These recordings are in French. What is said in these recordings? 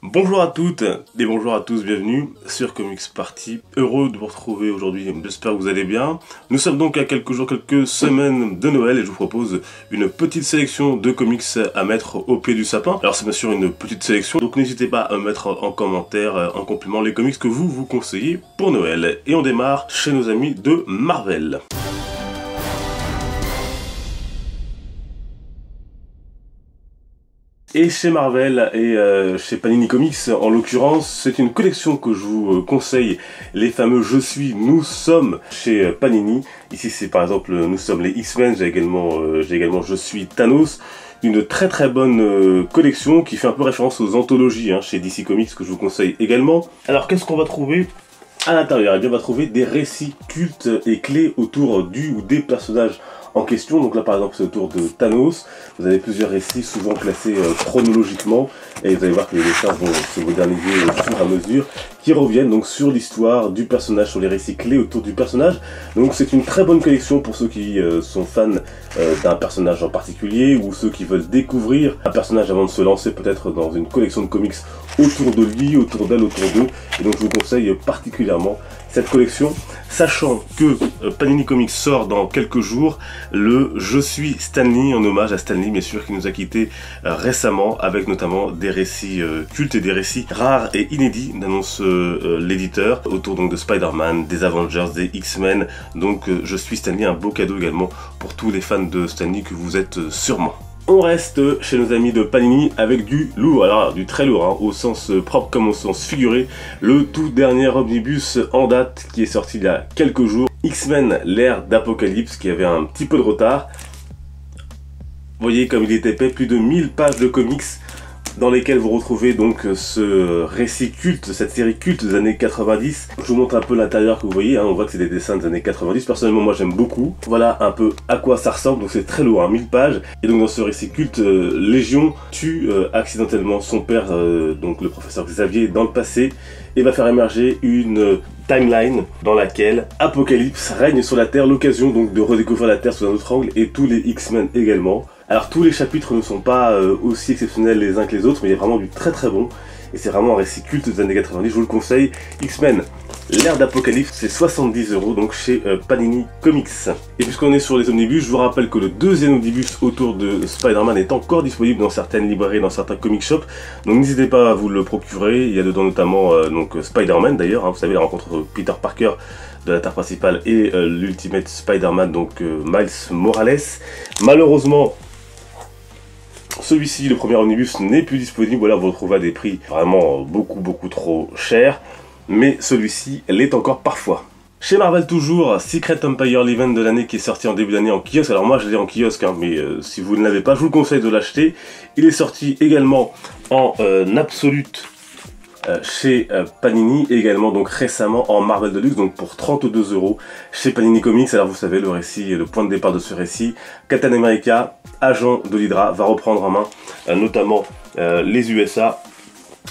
Bonjour à toutes et bonjour à tous, bienvenue sur Comics Party. Heureux de vous retrouver aujourd'hui, j'espère que vous allez bien. Nous sommes donc à quelques jours, quelques semaines de Noël et je vous propose une petite sélection de comics à mettre au pied du sapin. Alors c'est bien sûr une petite sélection, donc n'hésitez pas à mettre en commentaire, en complément, les comics que vous conseillez pour Noël. Et on démarre chez nos amis de Marvel. Et chez Marvel et chez Panini Comics en l'occurrence, c'est une collection que je vous conseille, les fameux Je suis, nous sommes chez Panini. Ici c'est par exemple nous sommes les X-Men, j'ai également Je suis Thanos. Une très bonne collection qui fait un peu référence aux anthologies chez DC Comics que je vous conseille également. Alors qu'est-ce qu'on va trouver à l'intérieur? Eh bien on va trouver des récits cultes et clés autour du ou des personnages en question. Donc là par exemple c'est autour de Thanos, vous avez plusieurs récits souvent classés chronologiquement et vous allez voir que les dessins vont se moderniser au fur et à mesure, qui reviennent donc sur l'histoire du personnage, sur les récits clés autour du personnage. Donc c'est une très bonne collection pour ceux qui sont fans d'un personnage en particulier ou ceux qui veulent découvrir un personnage avant de se lancer peut-être dans une collection de comics autour de lui, autour d'elle, autour d'eux. Et donc je vous conseille particulièrement cette collection, sachant que Panini Comics sort dans quelques jours le Je suis Stan Lee, en hommage à Stan Lee bien sûr, qui nous a quittés récemment, avec notamment des récits cultes et des récits rares et inédits, d'annonce l'éditeur, autour donc de Spider-Man, des Avengers, des X-Men. Donc Je suis Stan Lee, un beau cadeau également pour tous les fans de Stan Lee que vous êtes sûrement. On reste chez nos amis de Panini avec du lourd, alors du très lourd, au sens propre comme au sens figuré. Le tout dernier omnibus en date qui est sorti il y a quelques jours, X-Men, l'ère d'Apocalypse, qui avait un petit peu de retard. Vous voyez comme il est épais, plus de 1000 pages de comics dans lesquels vous retrouvez donc ce récit culte, cette série culte des années 90. Je vous montre un peu l'intérieur que vous voyez, on voit que c'est des dessins des années 90. Personnellement, moi j'aime beaucoup. Voilà un peu à quoi ça ressemble, donc c'est très lourd, 1000 pages. Et donc dans ce récit culte, Légion tue accidentellement son père, donc le professeur Xavier, dans le passé, et va faire émerger une timeline dans laquelle Apocalypse règne sur la Terre, l'occasion donc de redécouvrir la Terre sous un autre angle, et tous les X-Men également. Alors tous les chapitres ne sont pas aussi exceptionnels les uns que les autres, mais il y a vraiment du très bon, et c'est vraiment un récit culte des années 90, je vous le conseille. X-Men, l'ère d'Apocalypse, c'est 70 € donc chez Panini Comics. Et puisqu'on est sur les omnibus, je vous rappelle que le deuxième omnibus autour de Spider-Man est encore disponible dans certaines librairies, dans certains comic shops, donc n'hésitez pas à vous le procurer. Il y a dedans notamment donc Spider-Man d'ailleurs, vous savez, la rencontre de Peter Parker de la Terre principale et l'Ultimate Spider-Man, donc Miles Morales. Malheureusement, celui-ci, le premier omnibus, n'est plus disponible, voilà, vous le retrouvez à des prix vraiment beaucoup trop chers, mais celui-ci l'est encore parfois. Chez Marvel toujours, Secret Empire, l'event de l'année qui est sorti en début d'année en kiosque. Alors moi je l'ai en kiosque, mais si vous ne l'avez pas, je vous le conseille de l'acheter. Il est sorti également en absolute chez Panini, et également donc récemment en Marvel Deluxe, donc pour 32 € chez Panini Comics. Alors vous savez, le récit, le point de départ de ce récit, Captain America, agent de l'Hydra, va reprendre en main notamment les USA,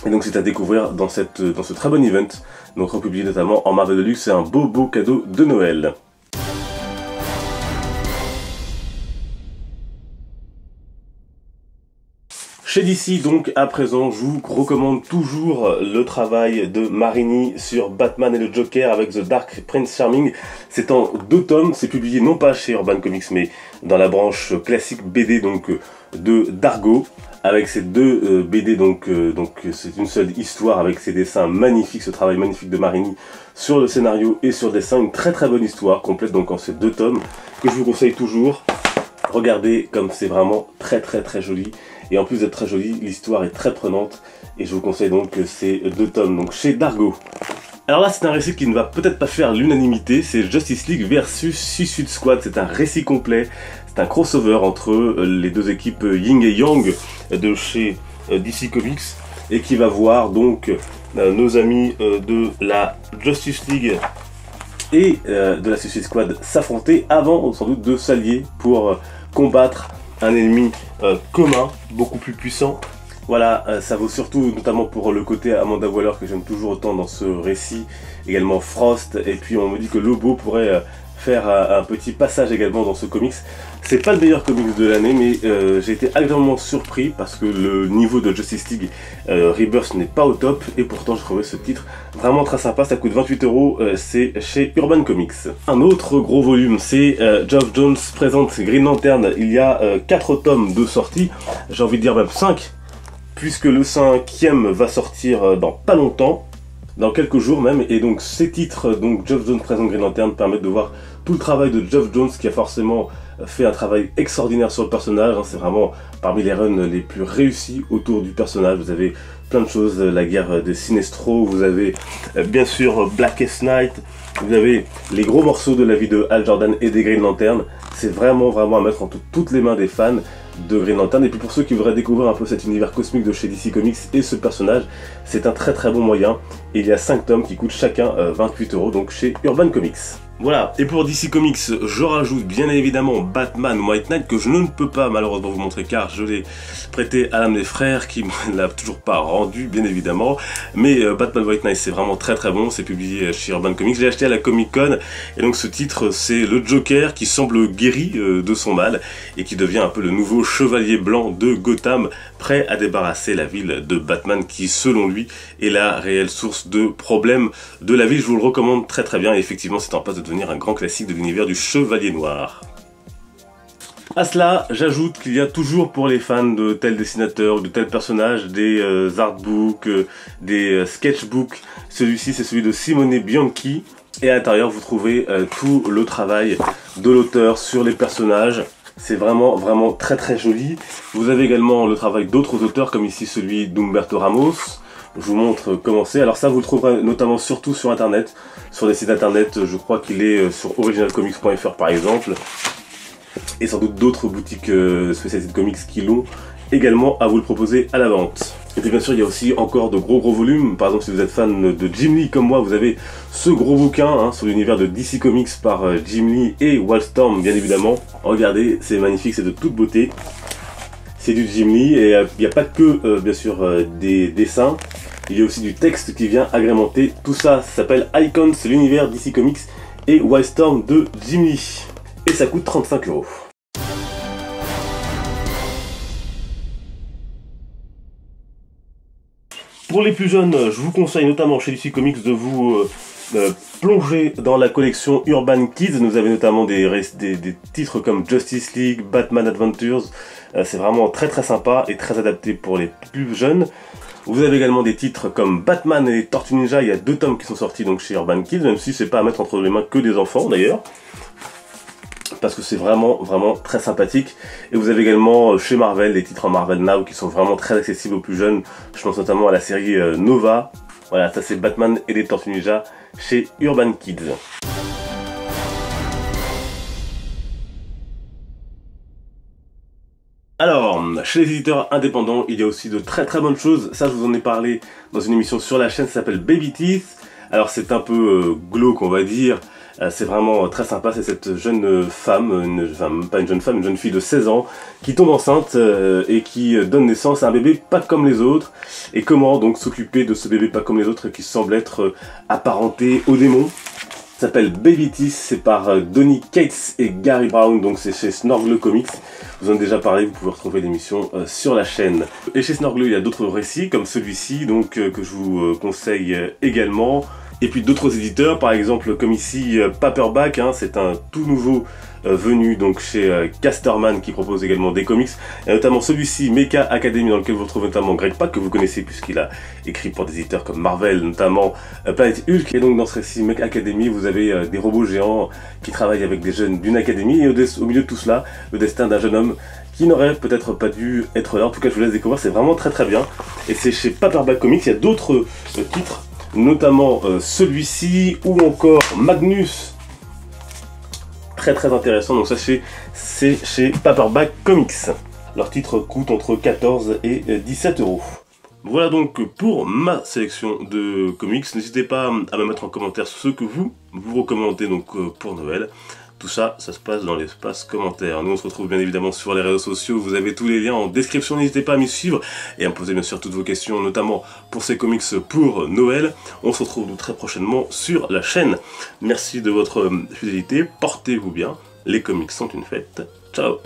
et donc c'est à découvrir dans ce très bon event, donc republié notamment en Marvel Deluxe. C'est un beau cadeau de Noël. Chez DC, donc, à présent, je vous recommande toujours le travail de Marini sur Batman et le Joker avec The Dark Prince Charming. C'est en 2 tomes, c'est publié non pas chez Urban Comics, mais dans la branche classique BD donc de Dargo, avec ces 2 BD, donc c'est une seule histoire avec ces dessins magnifiques, ce travail magnifique de Marini sur le scénario et sur le dessin, une très bonne histoire complète donc en ces 2 tomes que je vous conseille toujours. Regardez comme c'est vraiment très joli. Et en plus d'être très joli, l'histoire est très prenante. Et je vous conseille donc ces 2 tomes donc chez Dargo. Alors là, c'est un récit qui ne va peut-être pas faire l'unanimité. C'est Justice League versus Suicide Squad. C'est un récit complet. C'est un crossover entre les 2 équipes Yin et Yang de chez DC Comics. Et qui va voir donc nos amis de la Justice League et de la Suicide Squad s'affronter avant sans doute de s'allier pour combattre un ennemi commun, beaucoup plus puissant. Voilà, ça vaut surtout notamment pour le côté Amanda Waller que j'aime toujours autant dans ce récit, également Frost, et puis on me dit que Lobo pourrait faire un petit passage également dans ce comics. C'est pas le meilleur comics de l'année, mais j'ai été agréablement surpris parce que le niveau de Justice League Rebirth n'est pas au top, et pourtant je trouvais ce titre vraiment très sympa. Ça coûte 28 €, c'est chez Urban Comics. Un autre gros volume, c'est Geoff Johns présente Green Lantern. Il y a 4 tomes de sortie, j'ai envie de dire même 5, puisque le 5e va sortir dans pas longtemps, dans quelques jours même, et donc ces titres, donc Geoff Johns présente Green Lantern, permettent de voir tout le travail de Geoff Johns, qui a forcément fait un travail extraordinaire sur le personnage. C'est vraiment parmi les runs les plus réussis autour du personnage. Vous avez plein de choses, la guerre de Sinestro, vous avez bien sûr Blackest Night, vous avez les gros morceaux de la vie de Hal Jordan et des Green Lantern. C'est vraiment à mettre entre toutes les mains des fans de Green Lantern. Et puis pour ceux qui voudraient découvrir un peu cet univers cosmique de chez DC Comics et ce personnage, c'est un très bon moyen. Et il y a 5 tomes qui coûtent chacun 28 €, donc chez Urban Comics. Voilà, et pour DC Comics, je rajoute bien évidemment Batman White Knight, que je ne peux pas malheureusement vous montrer car je l'ai prêté à l'un de mes frères qui ne l'a toujours pas rendu, bien évidemment. Mais Batman White Knight, c'est vraiment très bon, c'est publié chez Urban Comics. Je l'ai acheté à la Comic Con, et donc ce titre, c'est le Joker qui semble guéri de son mal et qui devient un peu le nouveau chevalier blanc de Gotham, prêt à débarrasser la ville de Batman, qui selon lui est la réelle source de problèmes de la ville. Je vous le recommande très bien, et effectivement c'est en passe de devenir un grand classique de l'univers du Chevalier Noir. À cela, j'ajoute qu'il y a toujours pour les fans de tel dessinateur ou de tel personnage des artbooks, des sketchbooks. Celui-ci, c'est celui de Simone Bianchi, et à l'intérieur vous trouvez tout le travail de l'auteur sur les personnages. C'est vraiment très joli. Vous avez également le travail d'autres auteurs, comme ici celui d'Humberto Ramos. Je vous montre comment c'est. Alors ça, vous le trouverez notamment surtout sur internet, sur des sites internet. Je crois qu'il est sur originalcomics.fr par exemple, et sans doute d'autres boutiques spécialisées de comics qui l'ont également à vous le proposer à la vente. Et puis bien sûr, il y a aussi encore de gros volumes. Par exemple, si vous êtes fan de Jim Lee comme moi, vous avez ce gros bouquin sur l'univers de DC Comics par Jim Lee et Wildstorm, bien évidemment. Regardez, c'est magnifique, c'est de toute beauté. C'est du Jim Lee, et il n'y a pas que bien sûr des dessins, il y a aussi du texte qui vient agrémenter tout ça. Ça s'appelle Icons, l'univers DC Comics et Wildstorm de Jim Lee, et ça coûte 35 €. Pour les plus jeunes, je vous conseille notamment chez DC Comics de vous plonger dans la collection Urban Kids. Nous avons notamment des titres comme Justice League, Batman Adventures. C'est vraiment très sympa et très adapté pour les plus jeunes. Vous avez également des titres comme Batman et Tortue Ninja. Il y a 2 tomes qui sont sortis donc chez Urban Kids, même si c'est pas à mettre entre les mains que des enfants d'ailleurs, parce que c'est vraiment très sympathique. Et vous avez également chez Marvel des titres en Marvel Now qui sont vraiment très accessibles aux plus jeunes. Je pense notamment à la série Nova. Voilà, ça c'est Batman et les Tortues Ninja chez Urban Kids. Alors, chez les éditeurs indépendants, il y a aussi de très bonnes choses. Ça, je vous en ai parlé dans une émission sur la chaîne, ça s'appelle Baby Teeth. Alors c'est un peu glauque, on va dire. C'est vraiment très sympa. C'est cette jeune femme, pas une jeune femme, une jeune fille de 16 ans qui tombe enceinte et qui donne naissance à un bébé pas comme les autres. Et comment donc s'occuper de ce bébé pas comme les autres qui semble être apparenté au démon. Ça s'appelle Baby Teeth, c'est par Donny Cates et Gary Brown, donc c'est chez Snorgle Comics. Je vous en ai déjà parlé, vous pouvez retrouver l'émission sur la chaîne. Et chez Snorgle, il y a d'autres récits comme celui-ci, donc que je vous conseille également. Et puis d'autres éditeurs, par exemple comme ici Paperback, c'est un tout nouveau venu donc chez Casterman qui propose également des comics. Il y a notamment celui-ci, Mecha Academy, dans lequel vous retrouvez notamment Greg Pak, que vous connaissez puisqu'il a écrit pour des éditeurs comme Marvel, notamment Planet Hulk. Et donc dans ce récit Mecha Academy, vous avez des robots géants qui travaillent avec des jeunes d'une académie, et au milieu de tout cela, le destin d'un jeune homme qui n'aurait peut-être pas dû être là. En tout cas, je vous laisse découvrir, c'est vraiment très bien. Et c'est chez Paperback Comics. Il y a d'autres titres, notamment celui-ci ou encore Magnus, très intéressant. Donc ça c'est chez Paperback Comics. Leur titre coûte entre 14 et 17 €. Voilà donc pour ma sélection de comics. N'hésitez pas à me mettre en commentaire ce que vous recommandez donc pour Noël. Tout ça, ça se passe dans l'espace commentaire. Nous, on se retrouve bien évidemment sur les réseaux sociaux. Vous avez tous les liens en description. N'hésitez pas à m'y suivre et à me poser bien sûr toutes vos questions, notamment pour ces comics pour Noël. On se retrouve très prochainement sur la chaîne. Merci de votre fidélité. Portez-vous bien. Les comics sont une fête. Ciao!